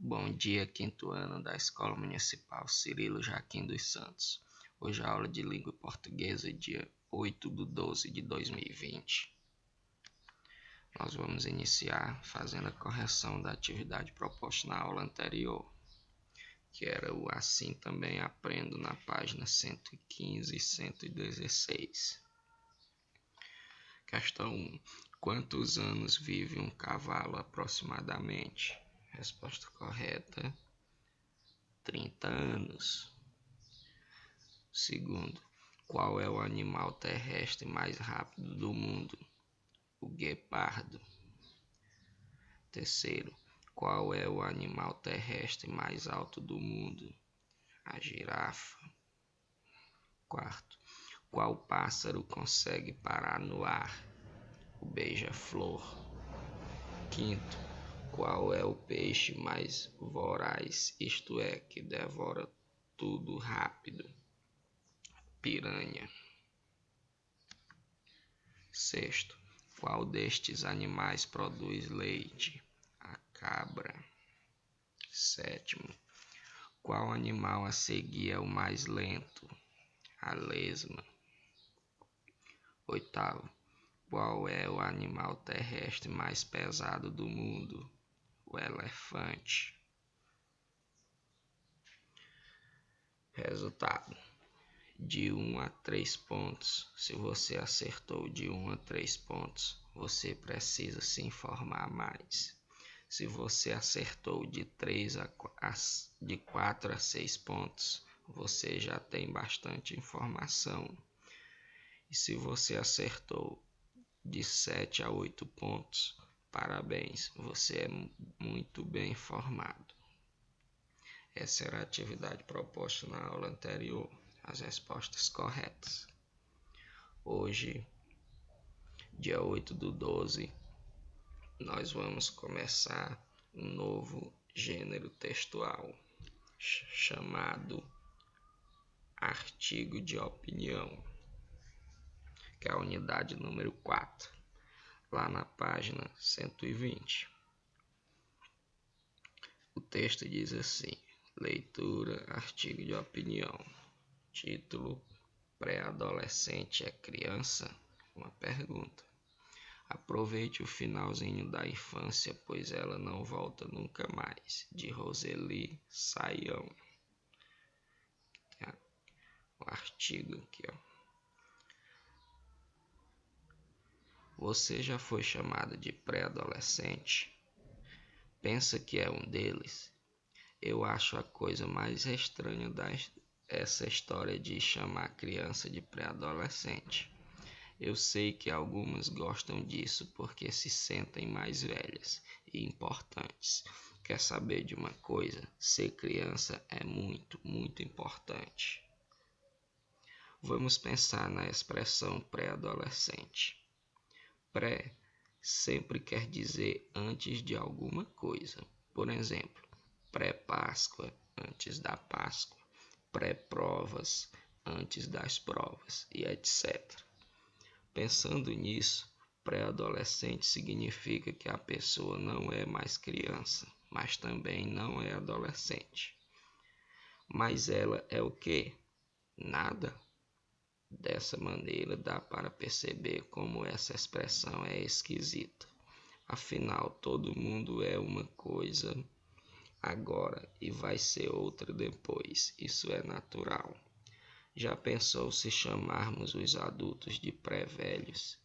Bom dia, quinto ano da Escola Municipal Cirilo Jaquim dos Santos. Hoje a aula de língua portuguesa, dia 8/12/2020. Nós vamos iniciar fazendo a correção da atividade proposta na aula anterior, que era o Assim Também Aprendo, na página 115 e 116. Questão 1. Quantos anos vive um cavalo aproximadamente? Resposta correta: 30 anos. Segundo, qual é o animal terrestre mais rápido do mundo? O guepardo. Terceiro, qual é o animal terrestre mais alto do mundo? A girafa. Quarto, qual pássaro consegue parar no ar? O beija-flor. Quinto, qual é o peixe mais voraz, isto é, que devora tudo rápido? Piranha. Sexto, qual destes animais produz leite? A cabra. Sétimo, qual animal a seguir é o mais lento? A lesma. Oitavo, qual é o animal terrestre mais pesado do mundo? O elefante. Resultado: de 1 a 3 pontos. Se você acertou de 1 a 3 pontos, você precisa se informar mais. Se você acertou de 4 a 6 pontos, você já tem bastante informação. E se você acertou de 7 a 8 pontos, parabéns, você é muito bem informado. Essa era a atividade proposta na aula anterior. As respostas corretas. Hoje, dia 8/12, nós vamos começar um novo gênero textual chamado artigo de opinião, que é a unidade número 4, lá na página 120. O texto diz assim: leitura, artigo de opinião. Título: Pré-adolescente é criança? Uma pergunta. Aproveite o finalzinho da infância, pois ela não volta nunca mais. De Roseli Saião. O artigo aqui, ó. Você já foi chamado de pré-adolescente? Pensa que é um deles? Eu acho a coisa mais estranha essa história de chamar criança de pré-adolescente. Eu sei que algumas gostam disso porque se sentem mais velhas e importantes. Quer saber de uma coisa? Ser criança é muito, muito importante. Vamos pensar na expressão pré-adolescente. Pré sempre quer dizer antes de alguma coisa. Por exemplo, pré-Páscoa, antes da Páscoa, pré-provas, antes das provas, e etc. Pensando nisso, pré-adolescente significa que a pessoa não é mais criança, mas também não é adolescente. Mas ela é o quê? Nada. Dessa maneira dá para perceber como essa expressão é esquisita. Afinal, todo mundo é uma coisa agora e vai ser outra depois. Isso é natural. Já pensou se chamarmos os adultos de pré-velhos?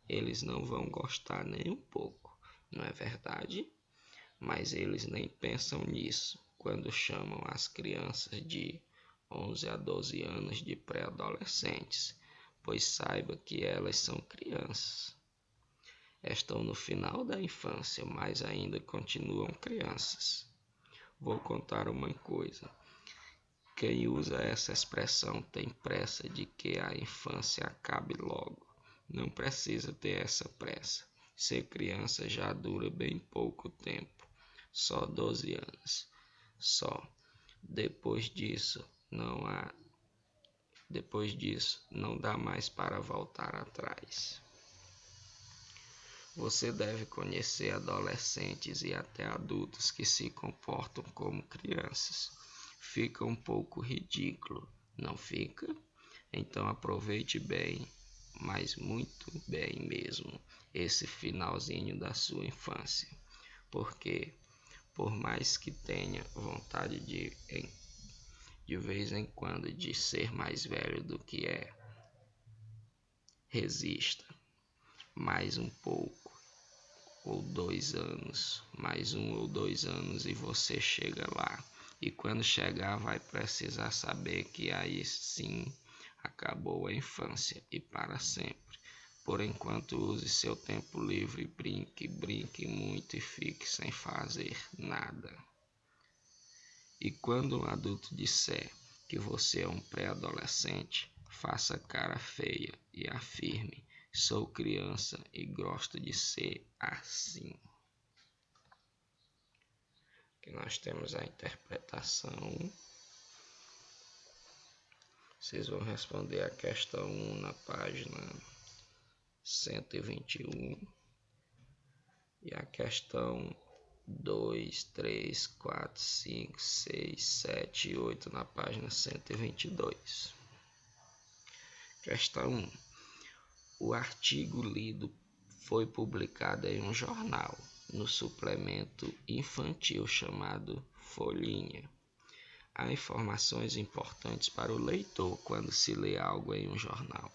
Eles não vão gostar nem um pouco, não é verdade? Mas eles nem pensam nisso quando chamam as crianças de 11 a 12 anos de pré-adolescentes, pois saiba que elas são crianças. Estão no final da infância, mas ainda continuam crianças. Vou contar uma coisa. Quem usa essa expressão tem pressa de que a infância acabe logo. Não precisa ter essa pressa. Ser criança já dura bem pouco tempo. Só 12 anos. Só. Depois disso, não dá mais para voltar atrás. Você deve conhecer adolescentes e até adultos que se comportam como crianças. Fica um pouco ridículo, não fica? Então aproveite bem, mas muito bem mesmo, esse finalzinho da sua infância. Porque, por mais que tenha vontade de vez em quando de ser mais velho do que é, resista mais um pouco ou 2 anos, mais 1 ou 2 anos e você chega lá. E quando chegar, vai precisar saber que aí sim acabou a infância e para sempre. Por enquanto, use seu tempo livre, brinque muito e fique sem fazer nada. E quando um adulto disser que você é um pré-adolescente, faça cara feia e afirme: sou criança e gosto de ser assim. Aqui nós temos a interpretação. Vocês vão responder a questão 1 na página 121 e a questão 2, 3, 4, 5, 6, 7 e 8 na página 122. Questão 1. O artigo lido foi publicado em um jornal, no suplemento infantil chamado Folhinha. Há informações importantes para o leitor quando se lê algo em um jornal.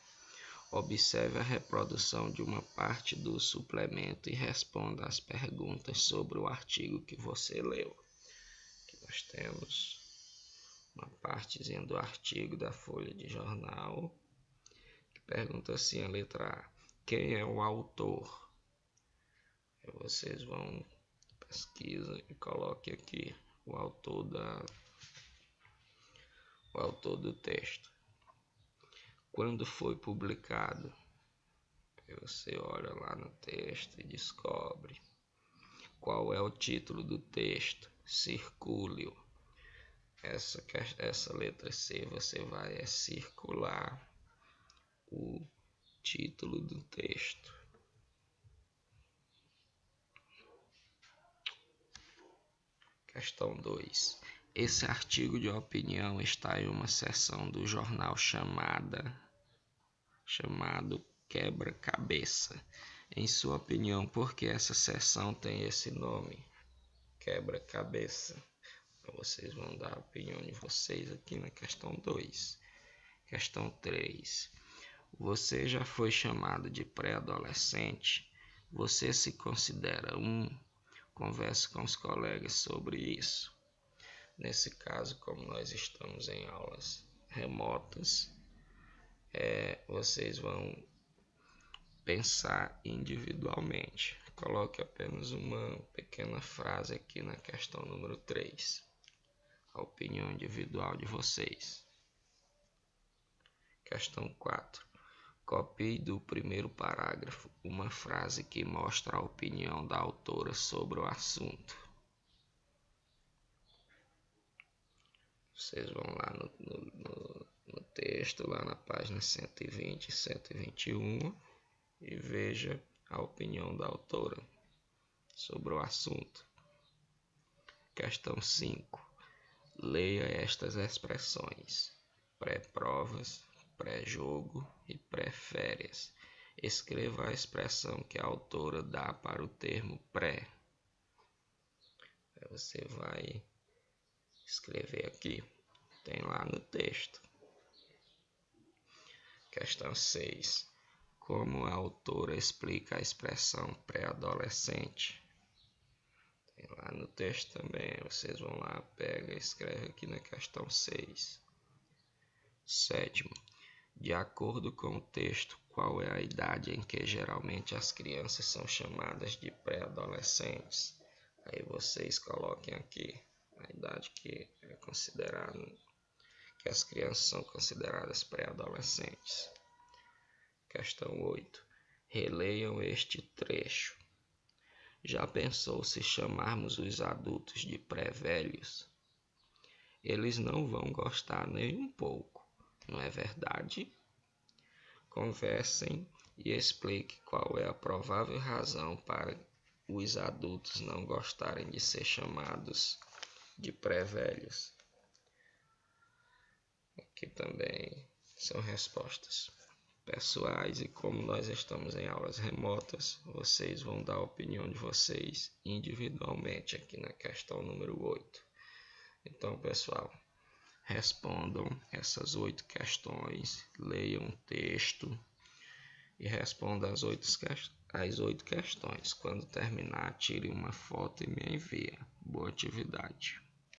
Observe a reprodução de uma parte do suplemento e responda às perguntas sobre o artigo que você leu. Aqui nós temos uma partezinha do artigo da folha de jornal que pergunta assim, a letra A: quem é o autor? Aí vocês vão pesquisa e coloque aqui o autor do texto. Quando foi publicado? Aí você olha lá no texto e descobre. Qual é o título do texto? Circule-o. Essa letra C você vai circular o título do texto. Questão 2. Esse artigo de opinião está em uma seção do jornal chamado Quebra-Cabeça. Em sua opinião, por que essa seção tem esse nome? Quebra-Cabeça. Então, vocês vão dar a opinião de vocês aqui na questão 2. Questão 3. Você já foi chamado de pré-adolescente? Você se considera um? Converse com os colegas sobre isso. Nesse caso, como nós estamos em aulas remotas, vocês vão pensar individualmente. Coloque apenas uma pequena frase aqui na questão número 3. A opinião individual de vocês. Questão 4. Copie do primeiro parágrafo uma frase que mostra a opinião da autora sobre o assunto. Vocês vão lá no texto, lá na página 120 e 121 e veja a opinião da autora sobre o assunto. Questão 5. Leia estas expressões: pré-provas, pré-jogo e pré-férias. Escreva a expressão que a autora dá para o termo pré. Aí você vai escrever aqui, tem lá no texto. Questão 6. Como a autora explica a expressão pré-adolescente? Tem lá no texto também, vocês vão lá, pega e escreve aqui na questão 6. 7. De acordo com o texto, qual é a idade em que geralmente as crianças são chamadas de pré-adolescentes? Aí vocês coloquem aqui a idade que é considerada, que as crianças são consideradas pré-adolescentes. Questão 8. Releiam este trecho. Já pensou se chamarmos os adultos de pré-velhos? Eles não vão gostar nem um pouco, não é verdade? Conversem e explique qual é a provável razão para os adultos não gostarem de ser chamados de pré-velhos. Aqui também são respostas pessoais, e como nós estamos em aulas remotas, vocês vão dar a opinião de vocês individualmente aqui na questão número 8. Então, pessoal, respondam essas 8 questões, leiam o texto e respondam as 8 questões. Quando terminar, tire uma foto e me envie. Boa atividade.